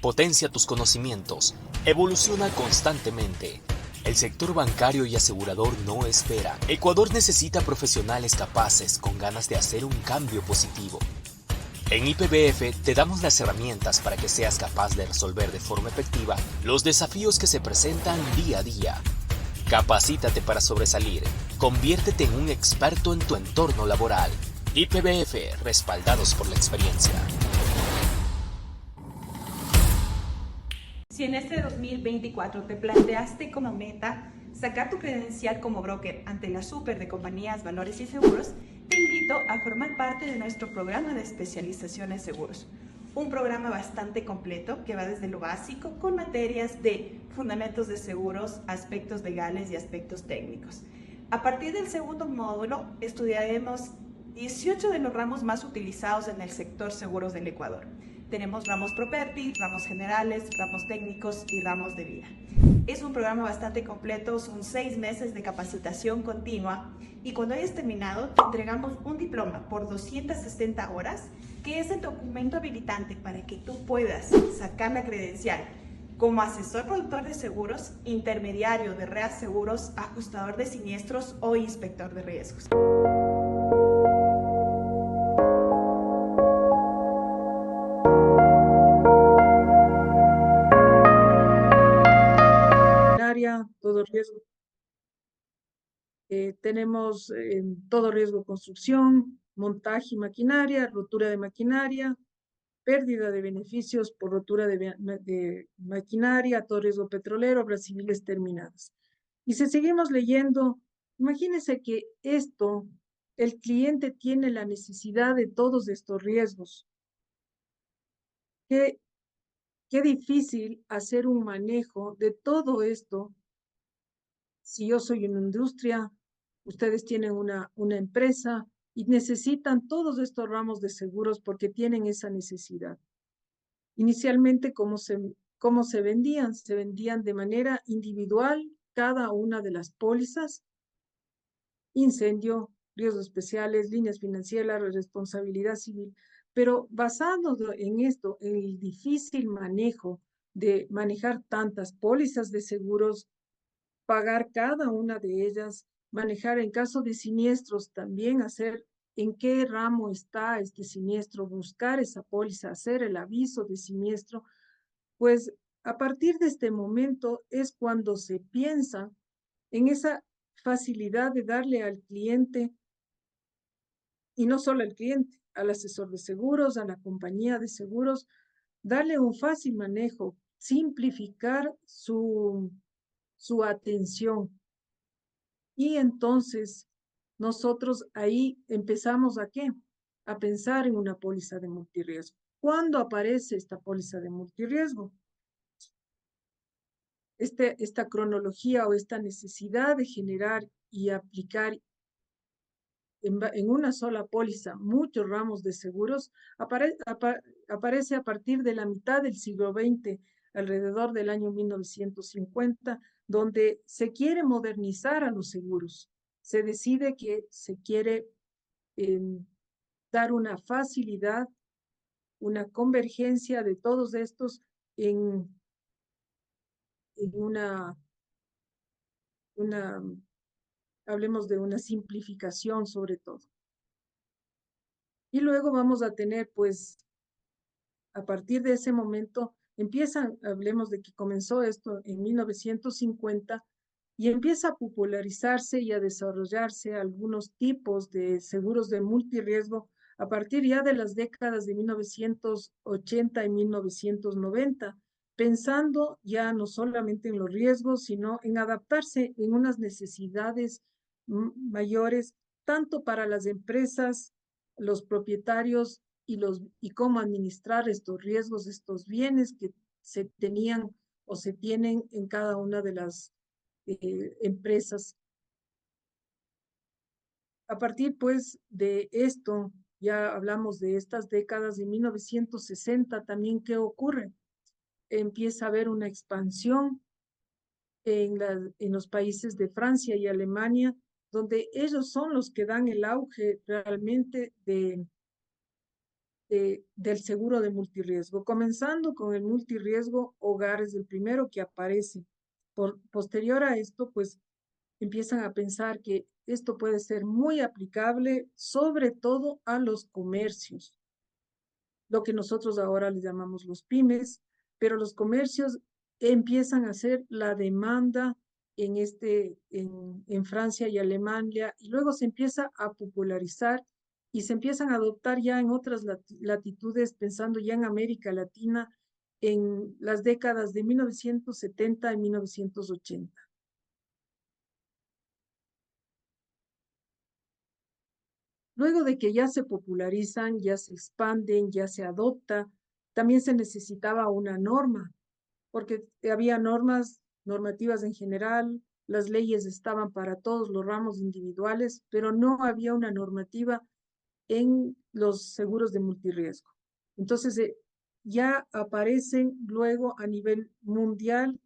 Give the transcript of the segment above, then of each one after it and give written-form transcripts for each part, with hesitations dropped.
Potencia tus conocimientos. Evoluciona constantemente. El sector bancario y asegurador no espera. Ecuador necesita profesionales capaces con ganas de hacer un cambio positivo. En IPBF te damos las herramientas para que seas capaz de resolver de forma efectiva los desafíos que se presentan día a día. Capacítate para sobresalir. Conviértete en un experto en tu entorno laboral. IPBF, respaldados por la experiencia. Si en este 2024 te planteaste como meta sacar tu credencial como broker ante la Super de Compañías, Valores y Seguros, te invito a formar parte de nuestro programa de especialización en seguros. Un programa bastante completo que va desde lo básico con materias de fundamentos de seguros, aspectos legales y aspectos técnicos. A partir del segundo módulo estudiaremos 18 de los ramos más utilizados en el sector seguros del Ecuador. Tenemos ramos property, ramos generales, ramos técnicos y ramos de vida. Es un programa bastante completo, son 6 meses de capacitación continua y cuando hayas terminado te entregamos un diploma por 260 horas que es el documento habilitante para que tú puedas sacar la credencial como asesor productor de seguros, intermediario de reaseguros, ajustador de siniestros o inspector de riesgos. Todo riesgo. Tenemos todo riesgo de construcción, montaje y maquinaria, rotura de maquinaria, pérdida de beneficios por rotura de maquinaria, todo riesgo petrolero, obras civiles terminadas. Y si seguimos leyendo, imagínense que el cliente tiene la necesidad de todos estos riesgos. Qué difícil hacer un manejo de todo esto. Si yo soy una industria, ustedes tienen una empresa y necesitan todos estos ramos de seguros porque tienen esa necesidad. Inicialmente, ¿cómo se vendían? Se vendían de manera individual cada una de las pólizas, incendio, riesgos especiales, líneas financieras, responsabilidad civil, pero basado en esto, en el difícil manejo de manejar tantas pólizas de seguros, pagar cada una de ellas, manejar en caso de siniestros también, hacer en qué ramo está este siniestro, buscar esa póliza, hacer el aviso de siniestro, pues a partir de este momento es cuando se piensa en esa facilidad de darle al cliente, y no solo al cliente, al asesor de seguros, a la compañía de seguros, darle un fácil manejo, simplificar su atención. Y entonces nosotros ahí empezamos ¿a qué? A pensar en una póliza de multirriesgo. ¿Cuándo aparece esta póliza de multirriesgo? Esta cronología o esta necesidad de generar y aplicar en una sola póliza muchos ramos de seguros aparece a partir de la mitad del siglo XX, alrededor del año 1950, donde se quiere modernizar a los seguros. Se decide que se quiere dar una facilidad, una convergencia de todos estos en una, hablemos de una simplificación sobre todo. Y luego vamos a tener, pues, a partir de ese momento, hablemos de que comenzó esto en 1950, y empieza a popularizarse y a desarrollarse algunos tipos de seguros de multirriesgo a partir ya de las décadas de 1980 y 1990, pensando ya no solamente en los riesgos, sino en adaptarse en unas necesidades mayores, tanto para las empresas, los propietarios y cómo administrar estos riesgos, estos bienes que se tenían o se tienen en cada una de las empresas. A partir, pues, de esto, ya hablamos de estas décadas de 1960, también, ¿qué ocurre? Empieza a haber una expansión en los países de Francia y Alemania, donde ellos son los que dan el auge realmente de del seguro de multirriesgo, comenzando con el multirriesgo hogar, es el primero que aparece. Posterior a esto, pues empiezan a pensar que esto puede ser muy aplicable, sobre todo a los comercios, lo que nosotros ahora le llamamos los pymes, pero los comercios empiezan a hacer la demanda en Francia y Alemania, y luego se empieza a popularizar y se empiezan a adoptar ya en otras latitudes, pensando ya en América Latina, en las décadas de 1970 y 1980. Luego de que ya se popularizan, ya se expanden, ya se adopta, también se necesitaba una norma, porque había normativas en general, las leyes estaban para todos los ramos individuales, pero no había una normativa en los seguros de multirriesgo. Entonces, ya aparecen luego a nivel mundial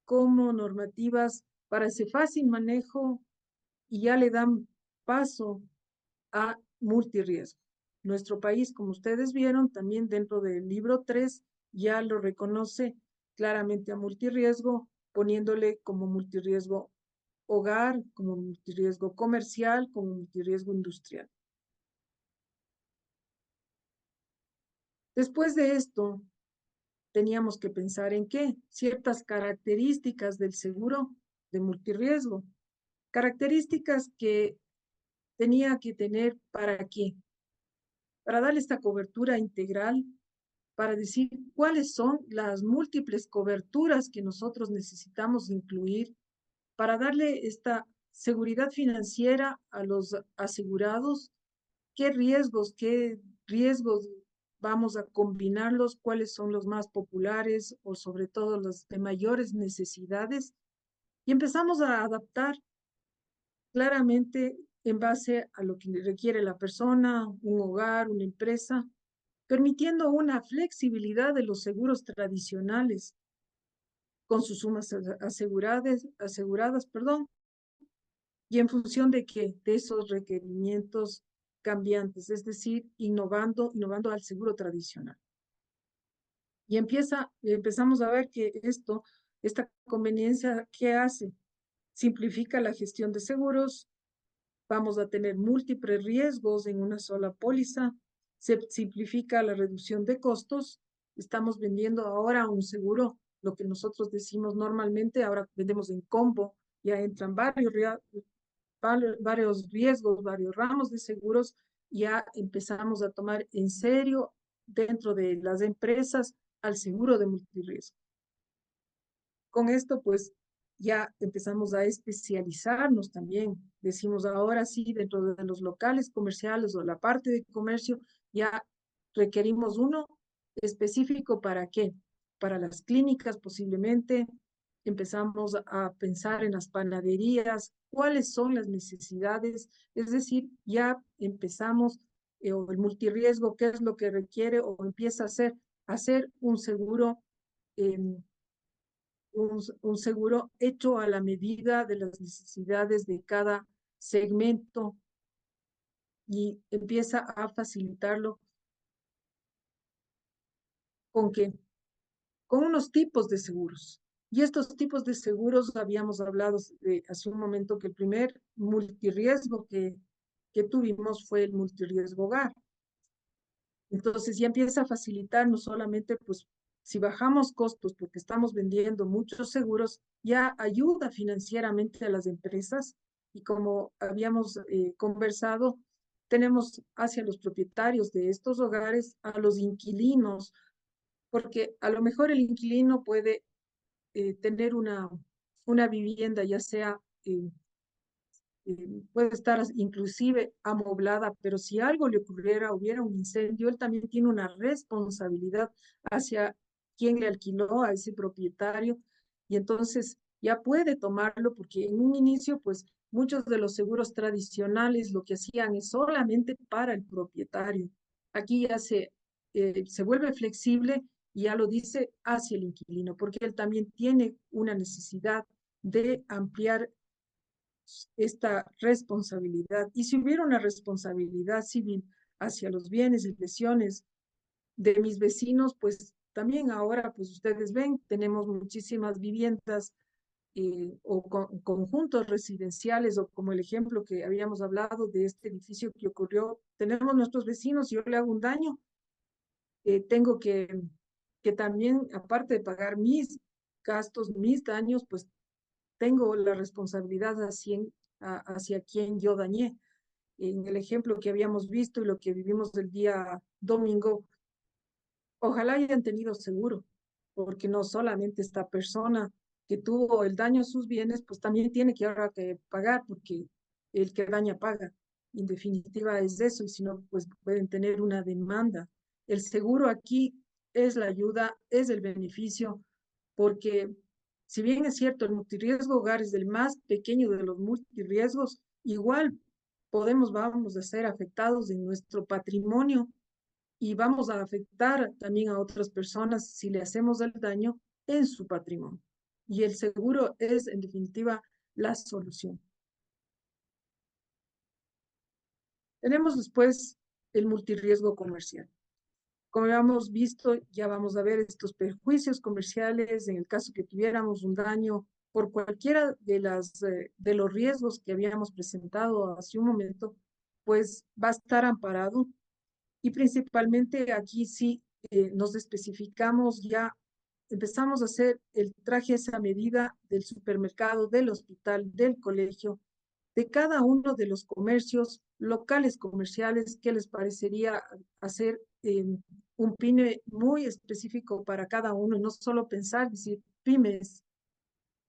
como normativas para ese fácil manejo y ya le dan paso a multirriesgo. Nuestro país, como ustedes vieron, también dentro del libro 3 ya lo reconoce claramente a multirriesgo, poniéndole como multirriesgo hogar, como multirriesgo comercial, como multirriesgo industrial. Después de esto, teníamos que pensar en qué, ciertas características del seguro de multirriesgo, características que tenía que tener para qué, para darle esta cobertura integral, para decir cuáles son las múltiples coberturas que nosotros necesitamos incluir para darle esta seguridad financiera a los asegurados, qué riesgos vamos a combinarlos, cuáles son los más populares o sobre todo los de mayores necesidades, y empezamos a adaptar claramente en base a lo que requiere la persona, un hogar, una empresa, permitiendo una flexibilidad de los seguros tradicionales con sus sumas aseguradas, perdón, y en función de qué, de esos requerimientos cambiantes, es decir, innovando al seguro tradicional. Y empezamos a ver que esta conveniencia, ¿qué hace? Simplifica la gestión de seguros, vamos a tener múltiples riesgos en una sola póliza, se simplifica la reducción de costos, estamos vendiendo ahora un seguro, lo que nosotros decimos normalmente, ahora vendemos en combo, ya entran varios riesgos, varios ramos de seguros, ya empezamos a tomar en serio dentro de las empresas al seguro de multirriesgo. Con esto, pues, ya empezamos a especializarnos también. Decimos ahora sí, dentro de los locales comerciales o la parte de comercio, ya requerimos uno específico para qué, para las clínicas posiblemente. Empezamos a pensar en las panaderías, cuáles son las necesidades, es decir, ya empezamos, o el multirriesgo, qué es lo que requiere o empieza a hacer un seguro eh, un seguro hecho a la medida de las necesidades de cada segmento y empieza a facilitarlo con qué, con unos tipos de seguros. Y estos tipos de seguros habíamos hablado hace un momento que el primer multirriesgo que tuvimos fue el multirriesgo hogar. Entonces ya empieza a facilitar no solamente, pues, si bajamos costos porque estamos vendiendo muchos seguros, ya ayuda financieramente a las empresas y como habíamos conversado, tenemos hacia los propietarios de estos hogares, a los inquilinos, porque a lo mejor el inquilino puede tener una vivienda, ya sea puede estar inclusive amoblada, pero si algo le ocurriera, hubiera un incendio, él también tiene una responsabilidad hacia quien le alquiló a ese propietario y entonces ya puede tomarlo porque en un inicio, pues muchos de los seguros tradicionales lo que hacían es solamente para el propietario. Aquí ya se vuelve flexible y ya lo dice hacia el inquilino, porque él también tiene una necesidad de ampliar esta responsabilidad. Y si hubiera una responsabilidad civil hacia los bienes y lesiones de mis vecinos, pues también ahora, pues ustedes ven, tenemos muchísimas viviendas conjuntos residenciales, o como el ejemplo que habíamos hablado de este edificio que ocurrió, tenemos nuestros vecinos, yo le hago un daño, tengo que también, aparte de pagar mis gastos, mis daños, pues tengo la responsabilidad hacia quien yo dañé. En el ejemplo que habíamos visto y lo que vivimos el día domingo, ojalá hayan tenido seguro, porque no solamente esta persona que tuvo el daño a sus bienes, pues también tiene que ahora que pagar, porque el que daña paga. En definitiva es eso, y si no, pues pueden tener una demanda. El seguro aquí es la ayuda, es el beneficio, porque si bien es cierto, el multirriesgo hogar es el más pequeño de los multirriesgos, igual vamos a ser afectados en nuestro patrimonio y vamos a afectar también a otras personas si le hacemos el daño en su patrimonio. Y el seguro es, en definitiva, la solución. Tenemos después el multirriesgo comercial. Como hemos visto, ya vamos a ver estos perjuicios comerciales en el caso que tuviéramos un daño por cualquiera de los riesgos que habíamos presentado hace un momento, pues va a estar amparado. Y principalmente aquí sí nos especificamos ya, empezamos a hacer el traje a esa medida del supermercado, del hospital, del colegio, de cada uno de los comercios, locales comerciales, que les parecería hacer un pyme muy específico para cada uno, y no solo pensar, decir pymes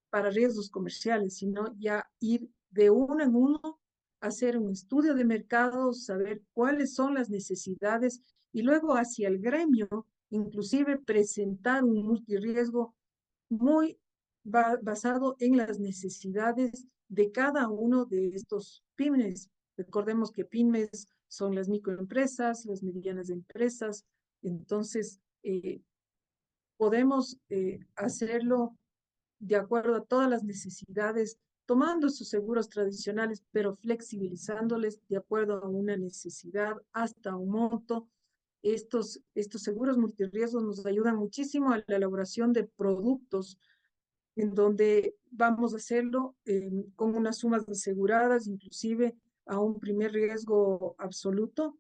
para riesgos comerciales, sino ya ir de uno en uno, hacer un estudio de mercado, saber cuáles son las necesidades y luego hacia el gremio, inclusive presentar un multirriesgo muy basado en las necesidades de cada uno de estos pymes. Recordemos que pymes son las microempresas, las medianas empresas, entonces podemos hacerlo de acuerdo a todas las necesidades, tomando sus seguros tradicionales, pero flexibilizándoles de acuerdo a una necesidad hasta un monto. Estos seguros multirriesgos nos ayudan muchísimo a la elaboración de productos en donde vamos a hacerlo con unas sumas aseguradas, inclusive a un primer riesgo absoluto.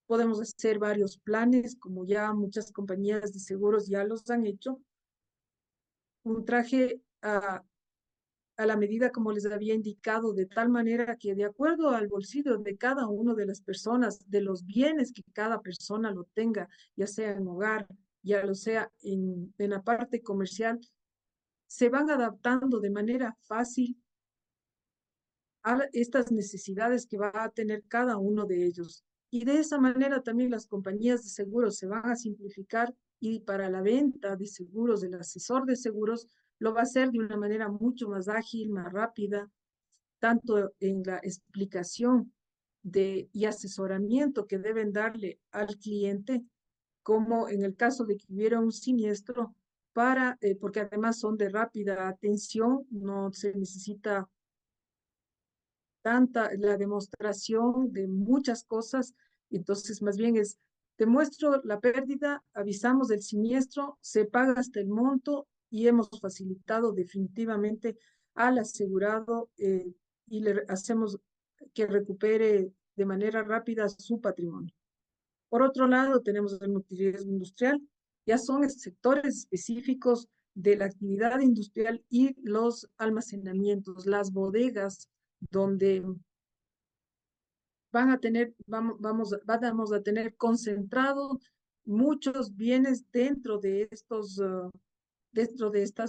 Podemos hacer varios planes, como ya muchas compañías de seguros ya los han hecho, un traje a la medida como les había indicado, de tal manera que de acuerdo al bolsillo de cada una de las personas, de los bienes que cada persona lo tenga, ya sea en hogar, ya lo sea en la parte comercial, se van adaptando de manera fácil a estas necesidades que va a tener cada uno de ellos. Y de esa manera también las compañías de seguros se van a simplificar, y para la venta de seguros, del asesor de seguros, lo va a hacer de una manera mucho más ágil, más rápida, tanto en la explicación y asesoramiento que deben darle al cliente, como en el caso de que hubiera un siniestro, porque además son de rápida atención, no se necesita tanta la demostración de muchas cosas, entonces más bien es, te muestro la pérdida, avisamos del siniestro, se paga hasta el monto y hemos facilitado definitivamente al asegurado y le hacemos que recupere de manera rápida su patrimonio. Por otro lado, tenemos el multirriesgo industrial, ya son sectores específicos de la actividad industrial y los almacenamientos, las bodegas, donde vamos a tener concentrado muchos bienes dentro de estas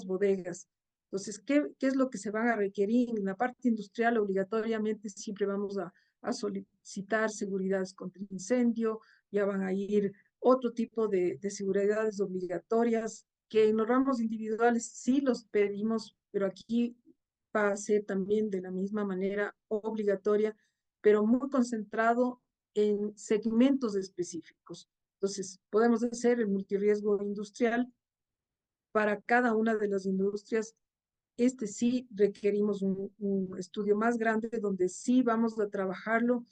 bodegas. Entonces, ¿qué es lo que se van a requerir? En la parte industrial, obligatoriamente siempre vamos a solicitar seguridades contra incendio, ya van a ir otro tipo de seguridades obligatorias, que en los ramos individuales sí los pedimos, pero aquí va a ser también de la misma manera obligatoria, pero muy concentrado en segmentos específicos. Entonces, podemos hacer el multirriesgo industrial para cada una de las industrias. Este sí requerimos un estudio más grande donde sí vamos a trabajarlo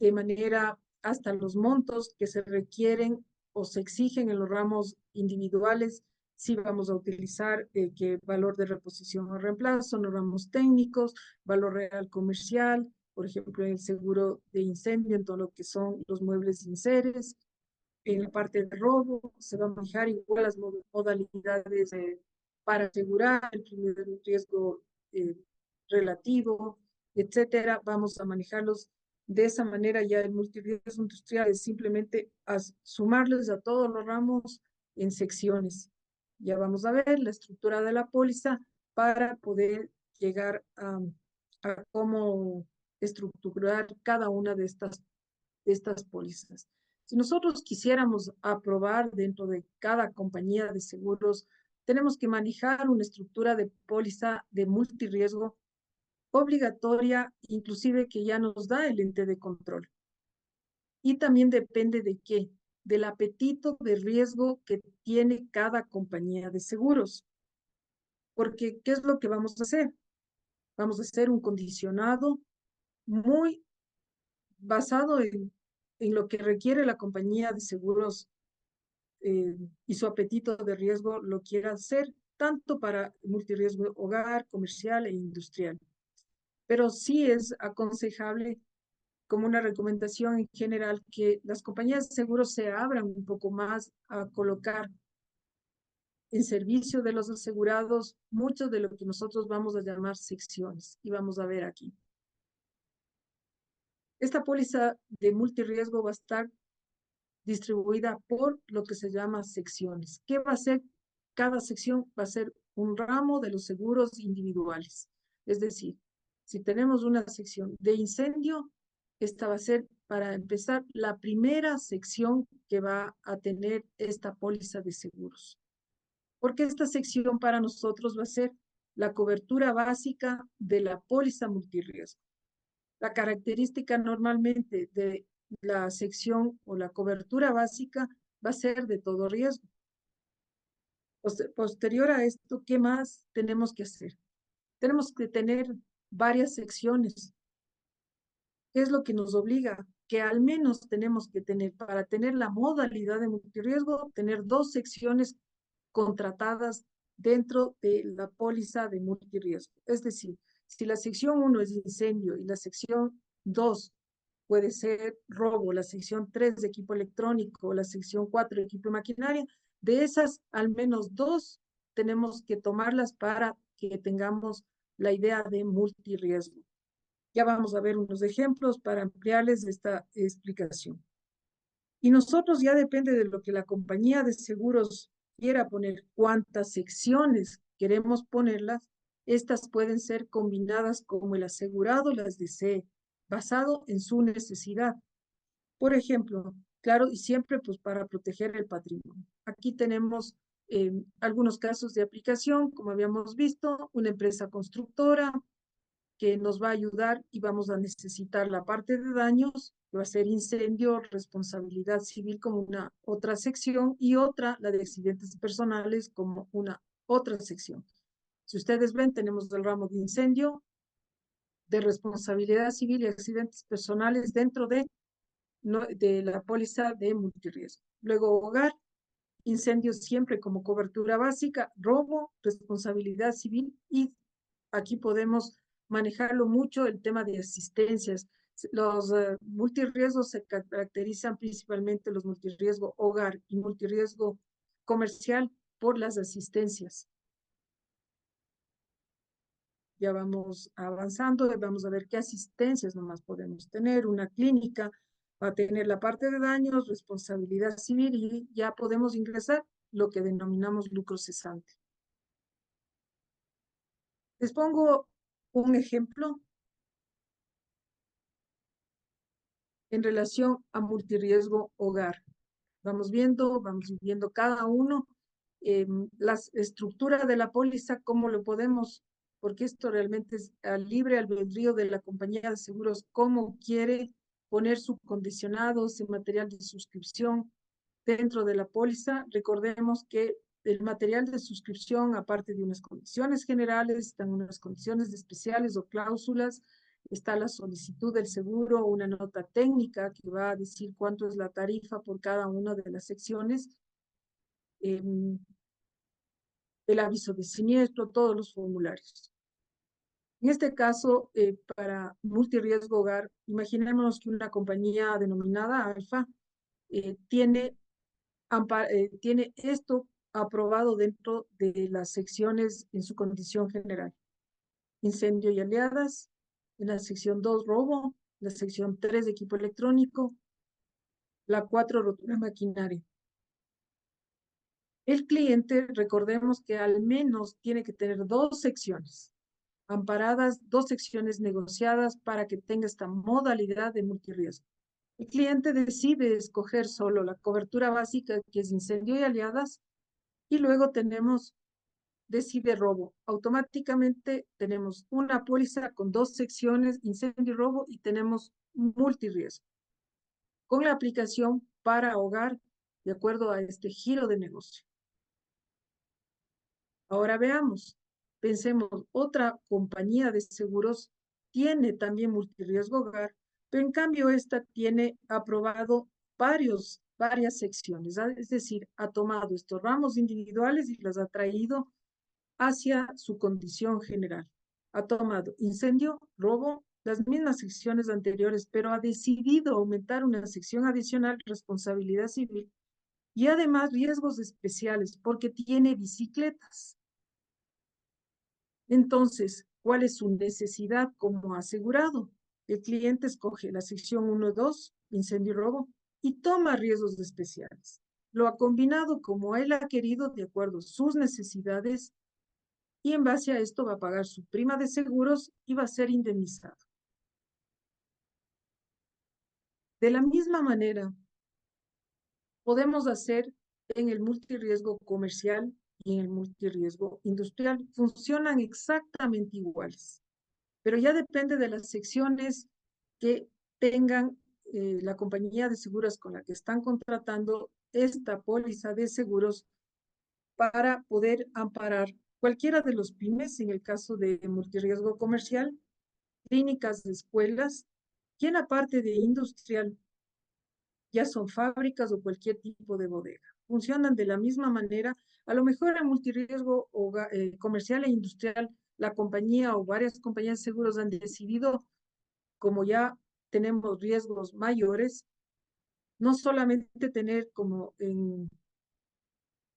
de manera hasta los montos que se requieren o se exigen en los ramos individuales, sí vamos a utilizar que valor de reposición o reemplazo, en los ramos técnicos, valor real comercial, por ejemplo, en el seguro de incendio, en todo lo que son los muebles de enseres. En la parte de robo se va a manejar igual las modalidades para asegurar el primer riesgo eh, relativo, etcétera. Vamos a manejarlos de esa manera. Ya el multirriesgo industrial es simplemente sumarles a todos los ramos en secciones. Ya vamos a ver la estructura de la póliza para poder llegar a cómo estructurar cada una de estas pólizas. Si nosotros quisiéramos aprobar dentro de cada compañía de seguros, tenemos que manejar una estructura de póliza de multirriesgo obligatoria, inclusive que ya nos da el ente de control. Y también depende de qué, del apetito de riesgo que tiene cada compañía de seguros. Porque, ¿qué es lo que vamos a hacer? Vamos a hacer un condicionado muy basado en lo que requiere la compañía de seguros y su apetito de riesgo lo quiera hacer, tanto para multirriesgo hogar, comercial e industrial. Pero sí es aconsejable, como una recomendación en general, que las compañías de seguros se abran un poco más a colocar en servicio de los asegurados mucho de lo que nosotros vamos a llamar secciones. Y vamos a ver aquí. Esta póliza de multirriesgo va a estar distribuida por lo que se llama secciones. ¿Qué va a ser? Cada sección va a ser un ramo de los seguros individuales. Es decir, si tenemos una sección de incendio, esta va a ser, para empezar, la primera sección que va a tener esta póliza de seguros. Porque esta sección para nosotros va a ser la cobertura básica de la póliza multirriesgo. La característica normalmente de la sección o la cobertura básica va a ser de todo riesgo. Posterior a esto, ¿qué más tenemos que hacer? Tenemos que tener varias secciones. ¿Qué es lo que nos obliga? Que al menos tenemos que tener, para tener la modalidad de multirriesgo, tener 2 secciones contratadas dentro de la póliza de multirriesgo. Es decir, si la sección 1 es incendio y la sección 2 puede ser robo, la sección 3 de equipo electrónico, la sección 4 de equipo y maquinaria, de esas al menos 2 tenemos que tomarlas para que tengamos la idea de multirriesgo. Ya vamos a ver unos ejemplos para ampliarles esta explicación. Y nosotros, ya depende de lo que la compañía de seguros quiera poner, cuántas secciones queremos ponerlas, estas pueden ser combinadas como el asegurado las desee, basado en su necesidad. Por ejemplo, claro, y siempre pues para proteger el patrimonio. Aquí tenemos algunos casos de aplicación, como habíamos visto, una empresa constructora que nos va a ayudar y vamos a necesitar la parte de daños, que va a ser incendio, responsabilidad civil como una otra sección y otra, la de accidentes personales, como una otra sección. Si ustedes ven, tenemos el ramo de incendio, de responsabilidad civil y accidentes personales dentro de la póliza de multirriesgo. Luego, hogar, incendios siempre como cobertura básica, robo, responsabilidad civil, y aquí podemos manejarlo mucho el tema de asistencias. Los multirriesgos se caracterizan principalmente, los multirriesgo hogar y multirriesgo comercial, por las asistencias. Ya vamos avanzando y vamos a ver qué asistencias nomás podemos tener. Una clínica va a tener la parte de daños, responsabilidad civil, y ya podemos ingresar lo que denominamos lucro cesante. Les pongo un ejemplo en relación a multirriesgo hogar. Vamos viendo cada uno, la estructura de la póliza, cómo lo podemos, porque esto realmente es al libre albedrío de la compañía de seguros, cómo quiere poner su condicionado, ese material de suscripción dentro de la póliza. Recordemos que el material de suscripción, aparte de unas condiciones generales, están unas condiciones especiales o cláusulas está la solicitud del seguro, una nota técnica que va a decir cuánto es la tarifa por cada una de las secciones, em, el aviso de siniestro, todos los formularios. En este caso, para multirriesgo hogar, imaginémonos que una compañía denominada Alfa tiene tiene esto aprobado dentro de las secciones en su condición general. Incendio y aliadas, en la sección 2 robo, la sección 3 equipo electrónico, la 4 rotura maquinaria. El cliente, recordemos que al menos tiene que tener 2 secciones amparadas, 2 secciones negociadas para que tenga esta modalidad de multirriesgo. El cliente decide escoger solo la cobertura básica, que es incendio y aliadas, y luego decide robo. Automáticamente tenemos una póliza con 2 secciones, incendio y robo, y tenemos multirriesgo. Con la aplicación para hogar, de acuerdo a este giro de negocio. Ahora veamos, pensemos, otra compañía de seguros tiene también multirriesgo hogar, pero en cambio esta tiene aprobado varias secciones, es decir, ha tomado estos ramos individuales y las ha traído hacia su condición general. Ha tomado incendio, robo, las mismas secciones anteriores, pero ha decidido aumentar una sección adicional, responsabilidad civil, y además riesgos especiales, porque tiene bicicletas. Entonces, ¿cuál es su necesidad como asegurado? El cliente escoge la sección 1, 2, incendio y robo, y toma riesgos especiales. Lo ha combinado como él ha querido de acuerdo a sus necesidades y en base a esto va a pagar su prima de seguros y va a ser indemnizado. De la misma manera, podemos hacer en el multirriesgo comercial y en el multirriesgo industrial. Funcionan exactamente iguales, pero ya depende de las secciones que tengan la compañía de seguros con la que están contratando esta póliza de seguros para poder amparar cualquiera de los pymes, en el caso de multirriesgo comercial, clínicas de escuelas, y en la parte de industrial, ya son fábricas o cualquier tipo de bodega. Funcionan de la misma manera. A lo mejor en multirriesgo comercial e industrial, la compañía o varias compañías de seguros han decidido, como ya tenemos riesgos mayores, no solamente tener como en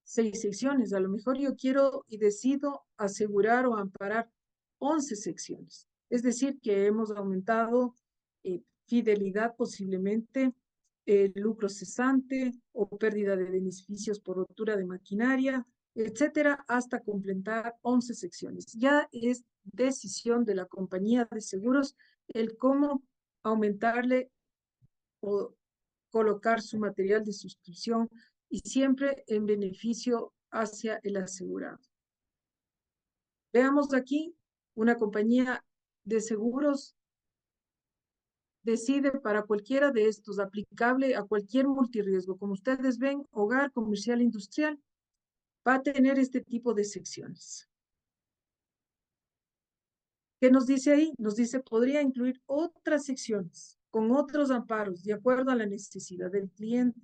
6 secciones, a lo mejor yo quiero y decido asegurar o amparar 11 secciones. Es decir, que hemos aumentado fidelidad posiblemente, lucro cesante o pérdida de beneficios por rotura de maquinaria, etcétera, hasta completar 11 secciones. Ya es decisión de la compañía de seguros el cómo aumentarle o colocar su material de suscripción y siempre en beneficio hacia el asegurado. Veamos aquí, una compañía de seguros decide para cualquiera de estos, aplicable a cualquier multirriesgo. Como ustedes ven, hogar, comercial, industrial, va a tener este tipo de secciones. ¿Qué nos dice ahí? Nos dice, podría incluir otras secciones con otros amparos de acuerdo a la necesidad del cliente.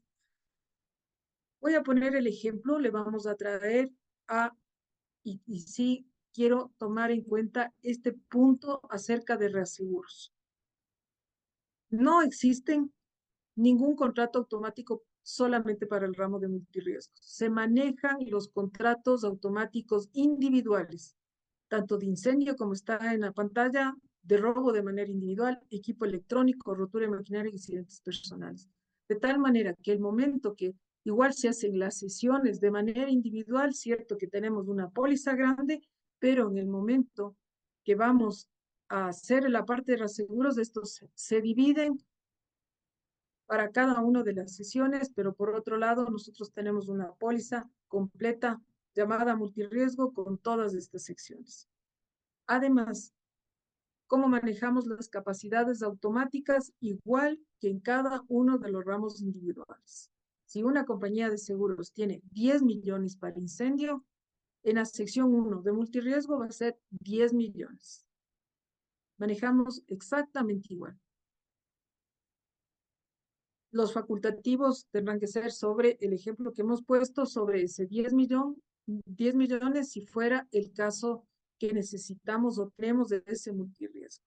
Voy a poner el ejemplo, le vamos a traer y sí quiero tomar en cuenta este punto acerca de reaseguros. No existen ningún contrato automático solamente para el ramo de multirriesgos. Se manejan los contratos automáticos individuales, tanto de incendio como está en la pantalla, de robo de manera individual, equipo electrónico, rotura de maquinaria y accidentes personales. De tal manera que el momento que igual se hacen las sesiones de manera individual, cierto que tenemos una póliza grande, pero en el momento que vamos a hacer la parte de los seguros, estos se dividen para cada una de las sesiones, pero por otro lado nosotros tenemos una póliza completa llamada multirriesgo con todas estas secciones. Además, cómo manejamos las capacidades automáticas igual que en cada uno de los ramos individuales. Si una compañía de seguros tiene 10 millones para incendio, en la sección 1 de multirriesgo va a ser 10 millones. manejamos exactamente igual. Los facultativos tendrán que ser sobre el ejemplo que hemos puesto, sobre ese 10 millones si fuera el caso que necesitamos o tenemos de ese multirriesgo.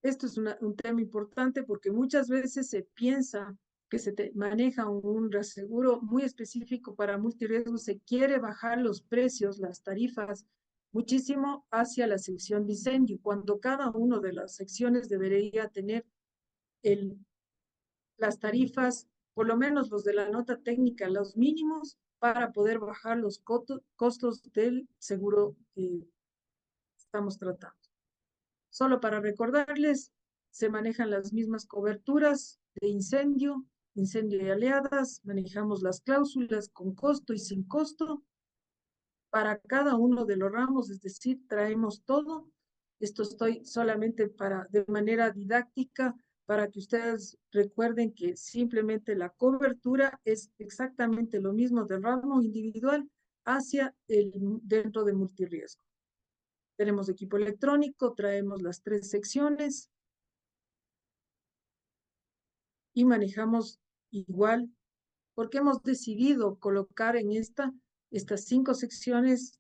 Esto es un tema importante porque muchas veces se piensa que maneja un reaseguro muy específico para multirriesgo, se quiere bajar los precios, las tarifas, muchísimo hacia la sección de incendio, cuando cada una de las secciones debería tener el, las tarifas, por lo menos los de la nota técnica, los mínimos para poder bajar los costos del seguro que estamos tratando. Solo para recordarles, se manejan las mismas coberturas de incendio y aliadas, manejamos las cláusulas con costo y sin costo para cada uno de los ramos, es decir, traemos todo. Esto estoy solamente de manera didáctica para que ustedes recuerden que simplemente la cobertura es exactamente lo mismo del ramo individual hacia dentro de multirriesgo. Tenemos equipo electrónico, traemos las 3 secciones y manejamos igual, porque hemos decidido colocar en estas 5 secciones,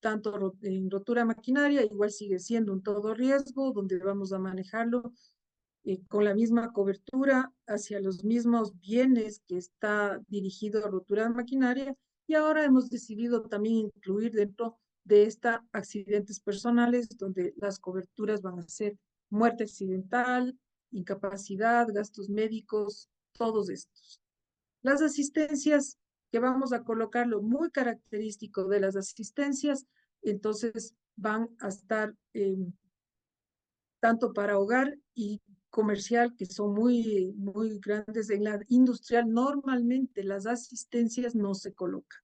tanto en rotura maquinaria, igual sigue siendo un todo riesgo, donde vamos a manejarlo con la misma cobertura hacia los mismos bienes que está dirigido a rotura maquinaria, y ahora hemos decidido también incluir dentro de esta accidentes personales, donde las coberturas van a ser muerte accidental, incapacidad, gastos médicos, todos estos. Las asistencias, que vamos a colocarlo muy característico de las asistencias, entonces van a estar tanto para hogar y comercial, que son muy grandes. En la industrial normalmente las asistencias no se colocan.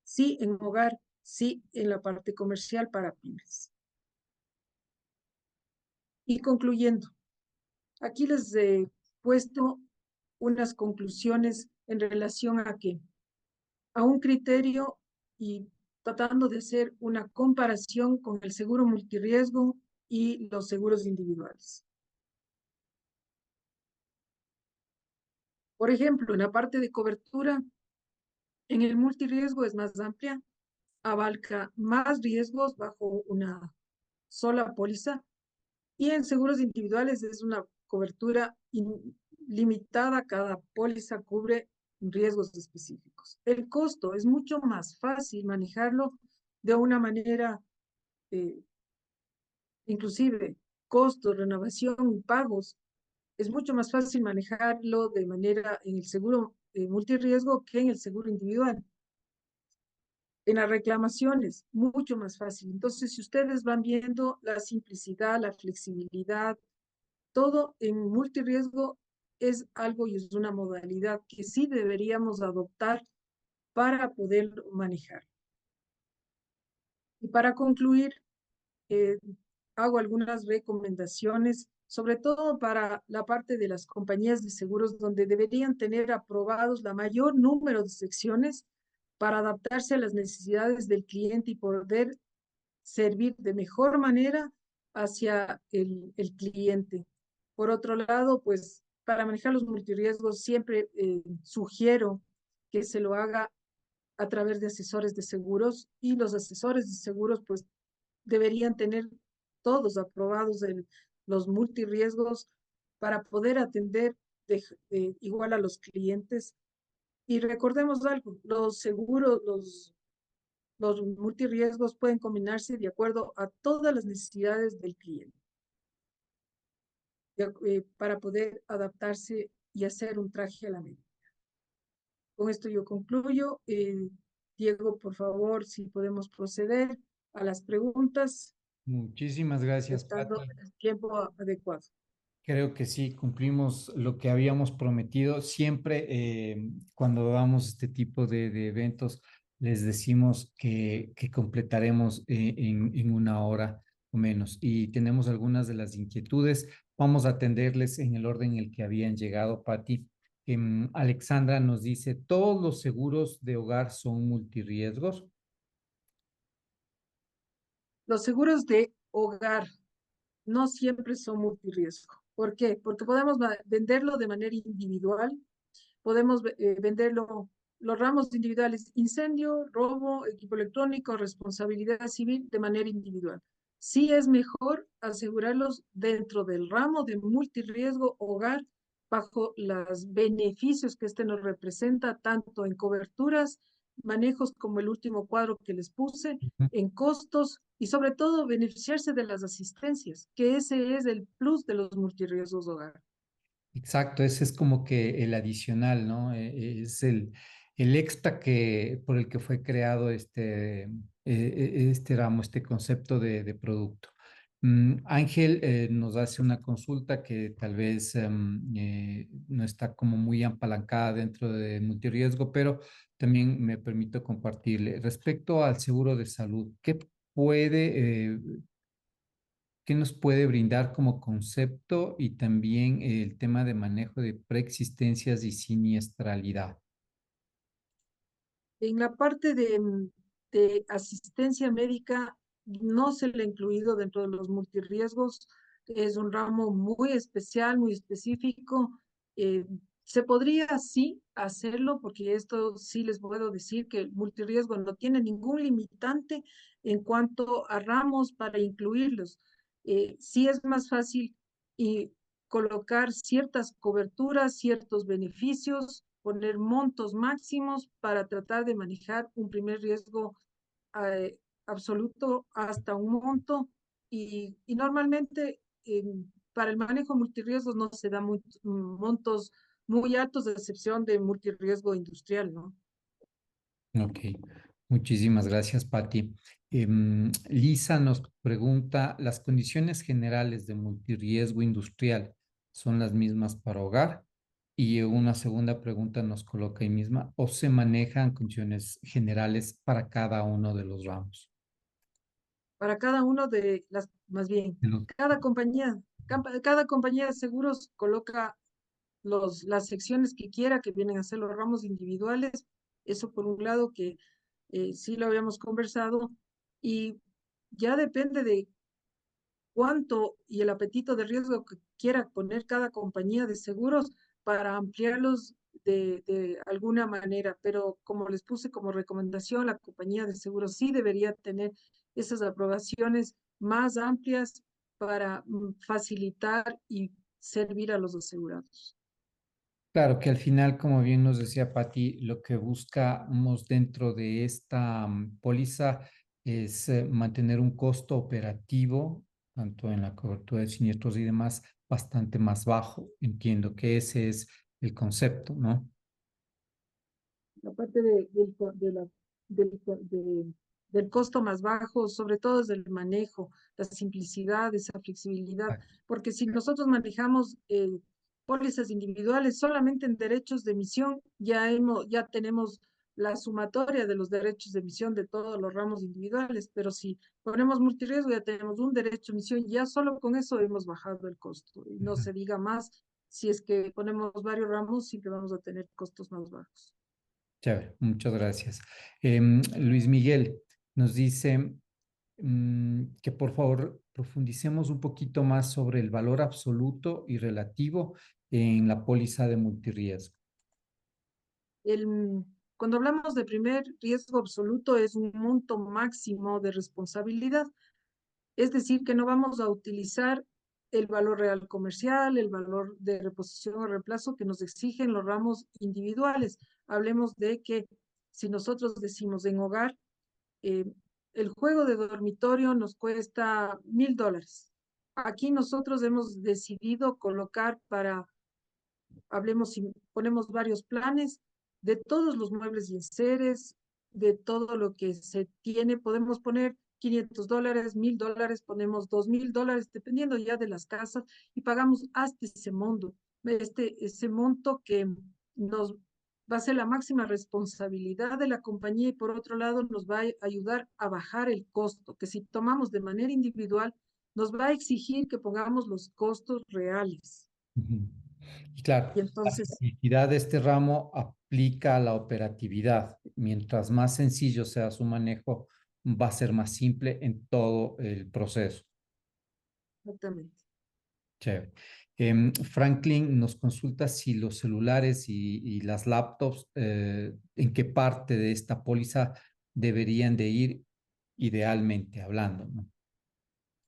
Sí en hogar, sí en la parte comercial para pymes. Y concluyendo, aquí les he puesto unas conclusiones en relación a un criterio y tratando de hacer una comparación con el seguro multirriesgo y los seguros individuales. Por ejemplo, en la parte de cobertura, en el multirriesgo es más amplia, abarca más riesgos bajo una sola póliza, y en seguros individuales es una cobertura limitada, cada póliza cubre riesgos específicos. El costo es mucho más fácil manejarlo de una manera, eh, inclusive costos, renovación, pagos, es mucho más fácil manejarlo de manera en el seguro multirriesgo que en el seguro individual. En las reclamaciones, mucho más fácil. Entonces, si ustedes van viendo la simplicidad, la flexibilidad, todo en multirriesgo es algo y es una modalidad que sí deberíamos adoptar para poder manejar. Y para concluir, eh, hago algunas recomendaciones, sobre todo para la parte de las compañías de seguros, donde deberían tener aprobados la mayor número de secciones para adaptarse a las necesidades del cliente y poder servir de mejor manera hacia el cliente. Por otro lado, pues para manejar los multirriesgos siempre sugiero que se lo haga a través de asesores de seguros, y los asesores de seguros pues deberían tener todos aprobados los multirriesgos para poder atender igual a los clientes. Y recordemos algo, los seguros, los multirriesgos pueden combinarse de acuerdo a todas las necesidades del cliente para poder adaptarse y hacer un traje a la medida. Con esto yo concluyo. Diego, por favor, si podemos proceder a las preguntas, Muchísimas gracias, estando Pati. en el tiempo adecuado. Creo que sí, cumplimos lo que habíamos prometido. Siempre cuando damos este tipo de eventos, les decimos que completaremos en una hora o menos. Y tenemos algunas de las inquietudes. Vamos a atenderles en el orden en el que habían llegado, Pati. Alexandra nos dice, ¿todos los seguros de hogar son multirriesgos? Los seguros de hogar no siempre son multirriesgo. ¿Por qué? Porque podemos venderlo de manera individual, podemos venderlo los ramos individuales, incendio, robo, equipo electrónico, responsabilidad civil de manera individual. Sí es mejor asegurarlos dentro del ramo de multirriesgo hogar bajo los beneficios que este nos representa, tanto en coberturas, manejos como el último cuadro que les puse, Ujú. en costos y sobre todo beneficiarse de las asistencias, que ese es el plus de los multirriesgos hogar. Exacto, ese es como que el adicional, ¿no? Es el extra que, por el que fue creado este ramo, este concepto de producto. Ángel nos hace una consulta que tal vez no está como muy apalancada dentro de multirriesgo, pero también me permito compartirle. Respecto al seguro de salud, ¿qué nos puede brindar como concepto y también el tema de manejo de preexistencias y siniestralidad? En la parte de asistencia médica no se le ha incluido dentro de los multirriesgos. Es un ramo muy especial, muy específico. Eh, Se podría sí hacerlo, porque esto sí les puedo decir que el multirriesgo no tiene ningún limitante en cuanto a ramos para incluirlos. Sí es más fácil y colocar ciertas coberturas, ciertos beneficios, poner montos máximos para tratar de manejar un primer riesgo absoluto hasta un monto y normalmente para el manejo multirriesgos no se da montos muy altos, de excepción de multirriesgo industrial, ¿no? Ok, muchísimas gracias, Patti. Lisa nos pregunta, ¿las condiciones generales de multirriesgo industrial son las mismas para hogar? Y una segunda pregunta nos coloca ahí misma, ¿o se manejan condiciones generales para cada uno de los ramos? Para cada uno de las, más bien, De los- cada compañía de seguros coloca las secciones que quiera, que vienen a ser los ramos individuales. Eso por un lado que sí lo habíamos conversado y ya depende de cuánto y el apetito de riesgo que quiera poner cada compañía de seguros para ampliarlos de alguna manera. Pero como les puse como recomendación, la compañía de seguros sí debería tener esas aprobaciones más amplias para facilitar y servir a los asegurados. Claro que al final, como bien nos decía Patti, lo que buscamos dentro de esta póliza es mantener un costo operativo, tanto en la cobertura de siniestros y demás, bastante más bajo. Entiendo que ese es el concepto, ¿no? La parte del costo más bajo, sobre todo es el manejo, la simplicidad, esa flexibilidad, porque si nosotros manejamos pólizas individuales solamente en derechos de emisión, ya tenemos la sumatoria de los derechos de emisión de todos los ramos individuales, pero si ponemos multirriesgo ya tenemos un derecho de emisión, ya solo con eso hemos bajado el costo, y no Ujú. se diga más, si es que ponemos varios ramos, siempre vamos a tener costos más bajos. Chévere, muchas gracias. Luis Miguel nos dice que por favor profundicemos un poquito más sobre el valor absoluto y relativo en la póliza de multirriesgo. Cuando hablamos de primer riesgo absoluto es un monto máximo de responsabilidad, es decir, que no vamos a utilizar el valor real comercial, el valor de reposición o reemplazo que nos exigen los ramos individuales. Hablemos de que si nosotros decimos en hogar, eh, el juego de dormitorio nos cuesta $1,000. Aquí nosotros hemos decidido colocar para, hablemos si ponemos varios planes de todos los muebles y enseres, de todo lo que se tiene, podemos poner $500, $1,000, ponemos $2,000, dependiendo ya de las casas, y pagamos hasta ese monto que nos va a ser la máxima responsabilidad de la compañía y por otro lado nos va a ayudar a bajar el costo, que si tomamos de manera individual, nos va a exigir que pongamos los costos reales. Ujú. Y claro, Y la entonces, simplicidad de este ramo aplica a la operatividad. Mientras más sencillo sea su manejo, va a ser más simple en todo el proceso. exactamente. Chévere. Franklin nos consulta si los celulares y las laptops, en qué parte de esta póliza deberían de ir idealmente hablando, ¿no?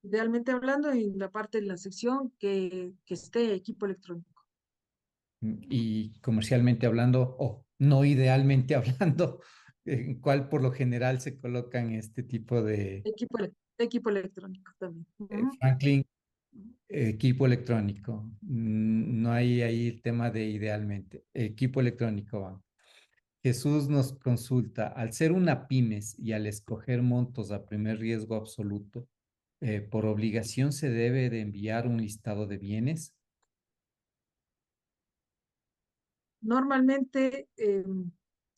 Idealmente hablando, en la parte de la sección que esté equipo electrónico. Y comercialmente hablando, o no idealmente hablando, en cuál por lo general se colocan este tipo de Equipo electrónico también. Ujú. Franklin, equipo electrónico. No hay ahí el tema de idealmente. Equipo electrónico va. Jesús nos consulta, al ser una pymes y al escoger montos a primer riesgo absoluto, ¿por obligación se debe de enviar un listado de bienes? Normalmente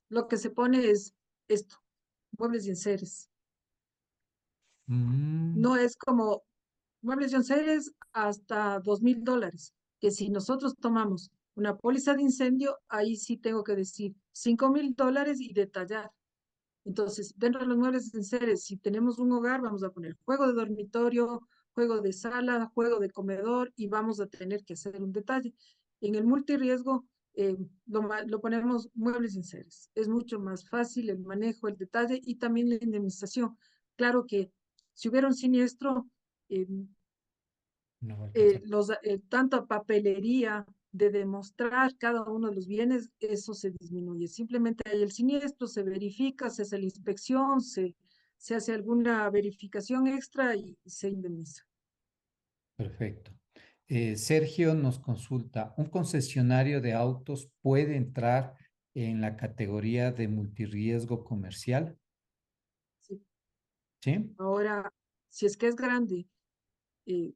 lo que se pone es esto, muebles y enseres. Mm, No es como muebles y enseres hasta $2,000, que si nosotros tomamos una póliza de incendio, ahí sí tengo que decir $5,000 y detallar. Entonces, dentro de los muebles de enseres, si tenemos un hogar, vamos a poner juego de dormitorio, juego de sala, juego de comedor y vamos a tener que hacer un detalle. En el multirriesgo lo ponemos muebles de enseres. Es mucho más fácil el manejo, el detalle y también la indemnización. Claro que si hubiera un siniestro, eh, no va a alcanzar. tanta papelería de demostrar cada uno de los bienes, eso se disminuye. Simplemente hay el siniestro, se verifica, se hace la inspección, se hace alguna verificación extra y se indemniza. Perfecto. Sergio nos consulta, ¿un concesionario de autos puede entrar en la categoría de multirriesgo comercial? ¿Sí? ¿Sí? Ahora, si es que es grande, eh,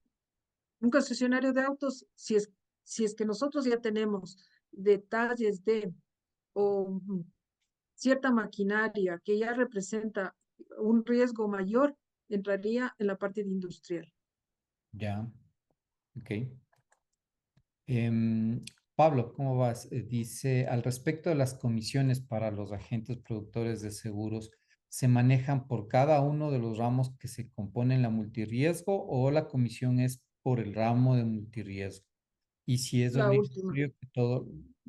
un concesionario de autos, si es que nosotros ya tenemos detalles o cierta maquinaria que ya representa un riesgo mayor, entraría en la parte de industrial. Ya, ok. Em, Pablo, ¿cómo vas? Dice, al respecto de las comisiones para los agentes productores de seguros, ¿se manejan por cada uno de los ramos que se componen la multirriesgo o la comisión es por el ramo de multirriesgo? Y si es La última. obligatorio que todo,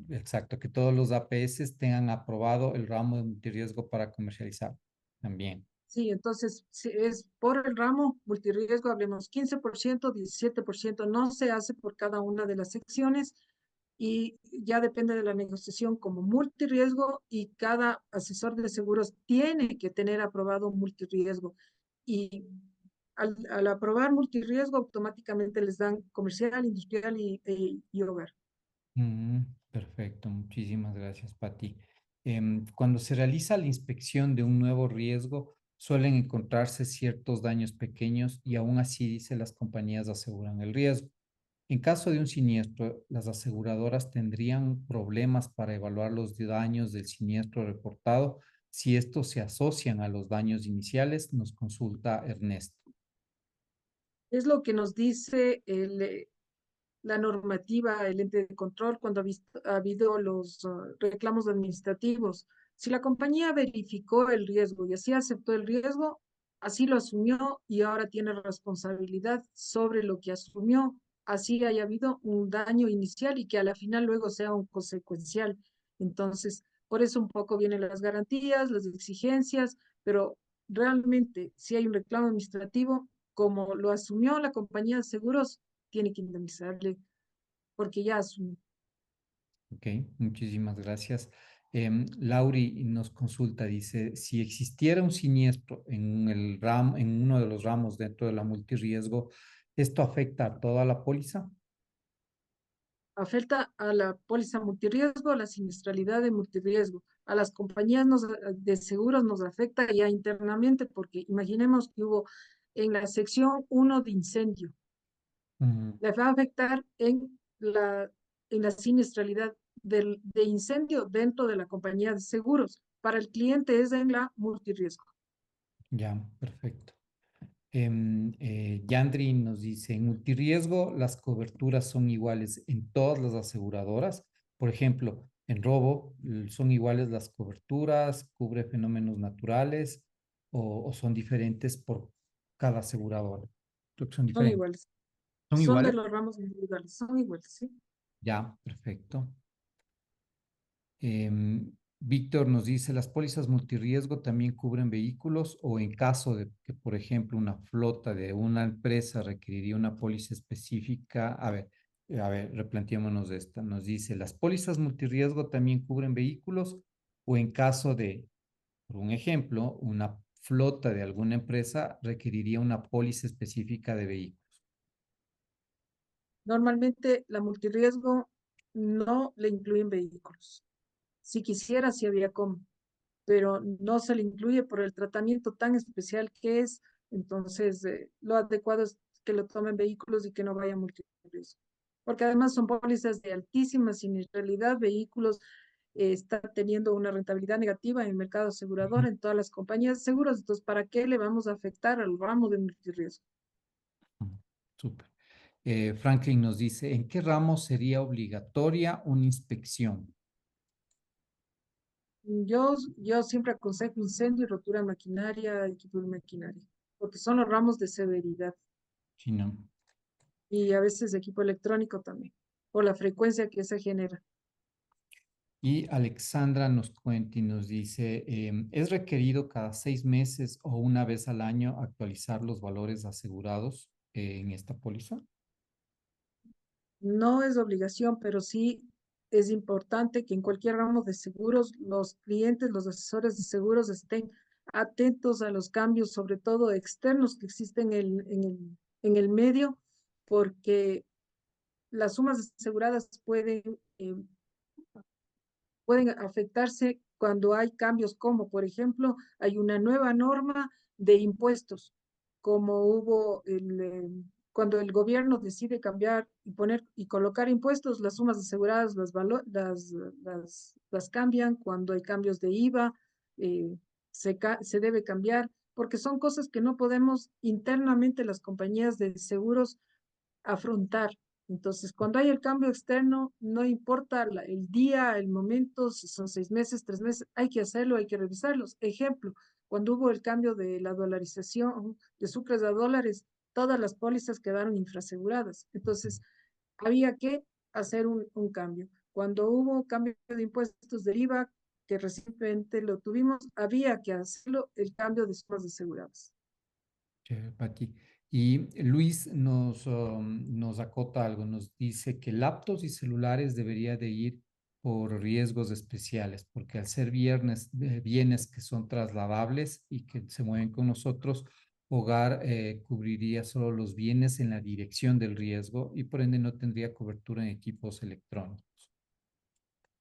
exacto, que todos los APS tengan aprobado el ramo de multirriesgo para comercializar también. Sí, entonces, si es por el ramo multirriesgo, hablemos 15%, 17%, no se hace por cada una de las secciones y ya depende de la negociación como multirriesgo y cada asesor de seguros tiene que tener aprobado multirriesgo. Y al aprobar multirriesgo, automáticamente les dan comercial, industrial y hogar. Mm, perfecto, muchísimas gracias, Pati. Cuando se realiza la inspección de un nuevo riesgo, suelen encontrarse ciertos daños pequeños y aún así, dice, las compañías aseguran el riesgo. En caso de un siniestro, las aseguradoras tendrían problemas para evaluar los daños del siniestro reportado si estos se asocian a los daños iniciales, nos consulta Ernesto. Es lo que nos dice la normativa, el ente de control, cuando ha habido los reclamos administrativos. Si la compañía verificó el riesgo y así aceptó el riesgo, así lo asumió y ahora tiene responsabilidad sobre lo que asumió, así haya habido un daño inicial y que a la final luego sea un consecuencial. Entonces, por eso un poco vienen las garantías, las exigencias, pero realmente si hay un reclamo administrativo, como lo asumió la compañía de seguros, tiene que indemnizarle porque ya asumió. Ok, muchísimas gracias. Lauri nos consulta, dice, si existiera un siniestro en uno de los ramos dentro de la multirriesgo, ¿esto afecta a toda la póliza? Afecta a la póliza multirriesgo, a la siniestralidad de multirriesgo. A las compañías de seguros nos afecta ya internamente porque imaginemos que hubo en la sección 1 de incendio. Mm, Le va a afectar en la siniestralidad de incendio dentro de la compañía de seguros. Para el cliente es en la multirriesgo. ya, perfecto. Yandri nos dice, en multirriesgo las coberturas son iguales en todas las aseguradoras. Por ejemplo, en robo son iguales las coberturas, cubre fenómenos naturales o son diferentes por cada aseguradora. Creo que son Son diferentes. iguales. ¿Son Son de iguales? los ramos individuales, son iguales, ¿sí? Ya, perfecto. Víctor nos dice, ¿las pólizas multirriesgo también cubren vehículos o en caso de que, por ejemplo, una flota de una empresa requeriría una póliza específica? A ver, replanteémonos esta. Nos dice, ¿las pólizas multirriesgo también cubren vehículos o en caso de, por un ejemplo, una flota de alguna empresa requeriría una póliza específica de vehículos? Normalmente la multirriesgo no le incluyen vehículos. Si quisiera, sí había cómo, pero no se le incluye por el tratamiento tan especial que es. Entonces, lo adecuado es que lo tomen vehículos y que no vaya multirriesgo. Porque además son pólizas de altísimas y en realidad vehículos está teniendo una rentabilidad negativa en el mercado asegurador, en todas las compañías de seguros. Entonces, ¿para qué le vamos a afectar al ramo de multirriesgo? Súper. Franklin nos dice, ¿en qué ramo sería obligatoria una inspección? Yo siempre aconsejo incendio y rotura de maquinaria, equipo de maquinaria, porque son los ramos de severidad Sí, ¿no? y a veces equipo electrónico también, por la frecuencia que se genera. Y Alexandra nos cuenta y nos dice, ¿es requerido cada 6 meses o una vez al año actualizar los valores asegurados en esta póliza? No es obligación, pero sí es importante que en cualquier ramo de seguros los clientes, los asesores de seguros estén atentos a los cambios, sobre todo externos que existen en el medio, porque las sumas aseguradas pueden afectarse cuando hay cambios, como por ejemplo, hay una nueva norma de impuestos, como cuando el gobierno decide cambiar y poner y colocar impuestos, las sumas aseguradas las cambian. Cuando hay cambios de IVA, se debe cambiar, porque son cosas que no podemos internamente las compañías de seguros afrontar. Entonces, cuando hay el cambio externo, no importa el día, el momento, si son 6 meses, 3 meses, hay que hacerlo, hay que revisarlos. Ejemplo, cuando hubo el cambio de la dolarización de sucres a dólares, todas las pólizas quedaron infraseguradas. Entonces, había que hacer un cambio. Cuando hubo cambio de impuestos del IVA, que recientemente lo tuvimos, había que hacerlo el cambio de sumas aseguradas. Chévere, Pati. Y Luis nos acota algo, nos dice que laptops y celulares debería de ir por riesgos especiales, porque al ser bienes que son trasladables y que se mueven con nosotros, hogar cubriría solo los bienes en la dirección del riesgo y por ende no tendría cobertura en equipos electrónicos.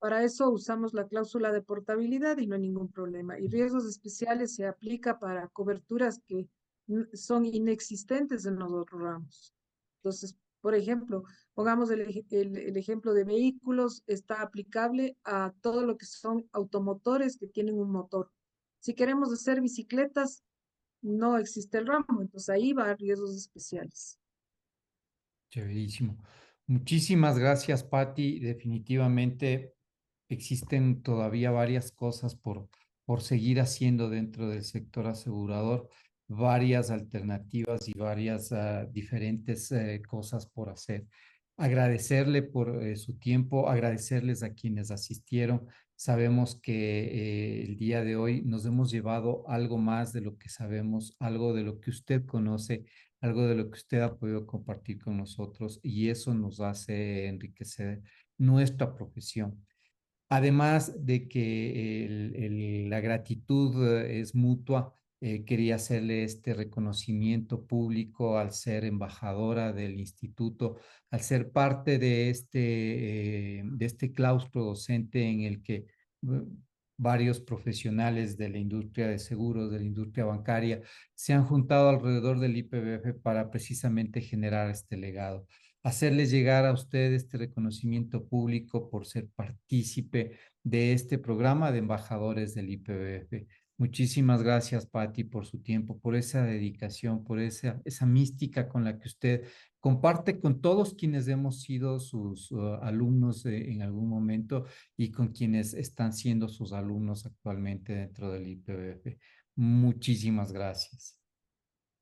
Para eso usamos la cláusula de portabilidad y no hay ningún problema. Y riesgos especiales se aplica para coberturas que son inexistentes en los otros ramos. Entonces, por ejemplo, pongamos el ejemplo de vehículos, está aplicable a todo lo que son automotores que tienen un motor. Si queremos hacer bicicletas, no existe el ramo, entonces ahí va a riesgos especiales. Chéverísimo. Muchísimas gracias, Patti. Definitivamente existen todavía varias cosas por seguir haciendo dentro del sector asegurador, varias alternativas y varias diferentes cosas por hacer. Agradecerle por su tiempo, agradecerles a quienes asistieron. Sabemos que el día de hoy nos hemos llevado algo más de lo que sabemos, algo de lo que usted conoce, algo de lo que usted ha podido compartir con nosotros y eso nos hace enriquecer nuestra profesión. Además de que la gratitud es mutua, quería hacerle este reconocimiento público al ser embajadora del instituto, al ser parte de este claustro docente en el que varios profesionales de la industria de seguros, de la industria bancaria, se han juntado alrededor del IPBF para precisamente generar este legado, hacerles llegar a usted este reconocimiento público por ser partícipe de este programa de embajadores del IPBF. Muchísimas gracias, Patti, por su tiempo, por esa dedicación, por esa mística con la que usted comparte con todos quienes hemos sido sus alumnos en algún momento y con quienes están siendo sus alumnos actualmente dentro del IPBF. Muchísimas gracias.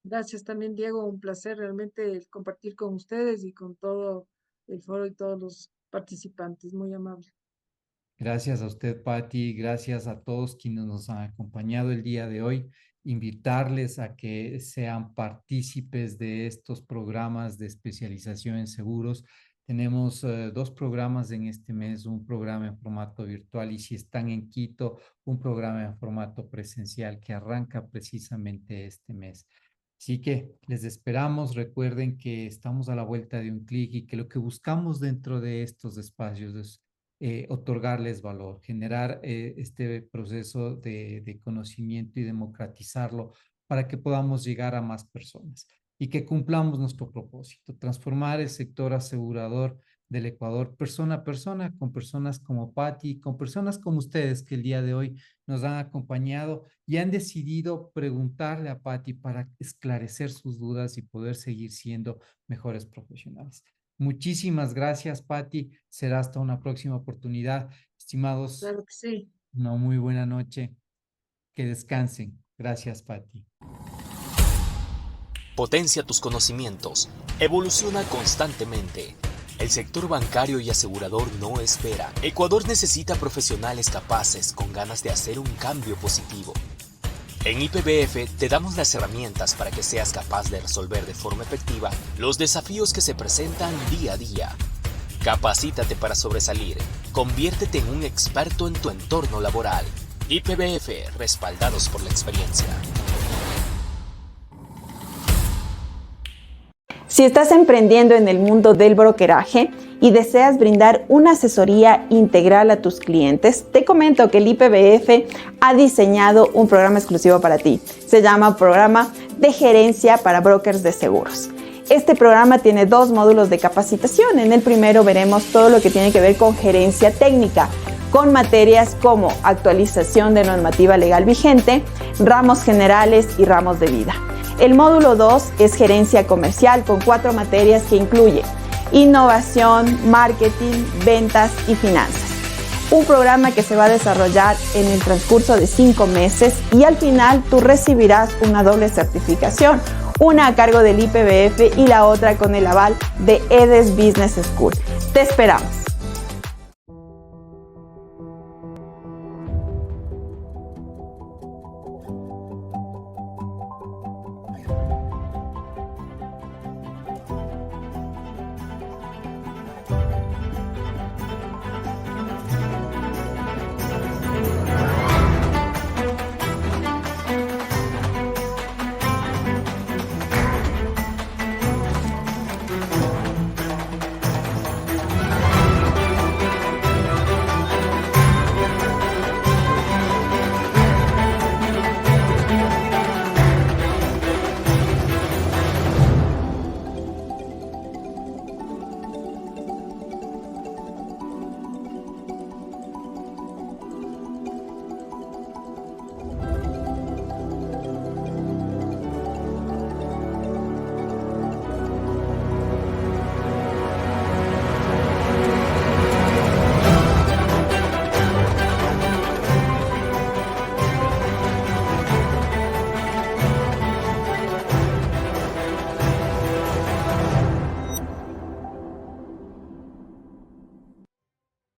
Gracias también, Diego. Un placer realmente compartir con ustedes y con todo el foro y todos los participantes. Muy amable. Gracias a usted, Patti. Gracias a todos quienes nos han acompañado el día de hoy. Invitarles a que sean partícipes de estos programas de especialización en seguros. Tenemos 2 programas en este mes, un programa en formato virtual y si están en Quito, un programa en formato presencial que arranca precisamente este mes. Así que les esperamos. Recuerden que estamos a la vuelta de un clic y que lo que buscamos dentro de estos espacios es otorgarles valor, generar este proceso de conocimiento y democratizarlo para que podamos llegar a más personas y que cumplamos nuestro propósito, transformar el sector asegurador del Ecuador persona a persona, con personas como Patti, con personas como ustedes que el día de hoy nos han acompañado y han decidido preguntarle a Patti para esclarecer sus dudas y poder seguir siendo mejores profesionales. Muchísimas gracias, Patti. Será hasta una próxima oportunidad. Estimados, Claro que sí. una muy buena noche. Que descansen. Gracias, Patti. Potencia tus conocimientos. Evoluciona constantemente. El sector bancario y asegurador no espera. Ecuador necesita profesionales capaces con ganas de hacer un cambio positivo. En IPBF te damos las herramientas para que seas capaz de resolver de forma efectiva los desafíos que se presentan día a día. Capacítate para sobresalir. Conviértete en un experto en tu entorno laboral. IPBF, respaldados por la experiencia. Si estás emprendiendo en el mundo del brokeraje y deseas brindar una asesoría integral a tus clientes, te comento que el IPBF ha diseñado un programa exclusivo para ti. Se llama Programa de Gerencia para Brokers de Seguros. Este programa tiene 2 módulos de capacitación. En el primero veremos todo lo que tiene que ver con gerencia técnica, con materias como actualización de normativa legal vigente, ramos generales y ramos de vida. El módulo 2 es gerencia comercial con 4 materias que incluye innovación, marketing, ventas y finanzas. Un programa que se va a desarrollar en el transcurso de 5 meses y al final tú recibirás una doble certificación, una a cargo del IPBF y la otra con el aval de EDES Business School. Te esperamos.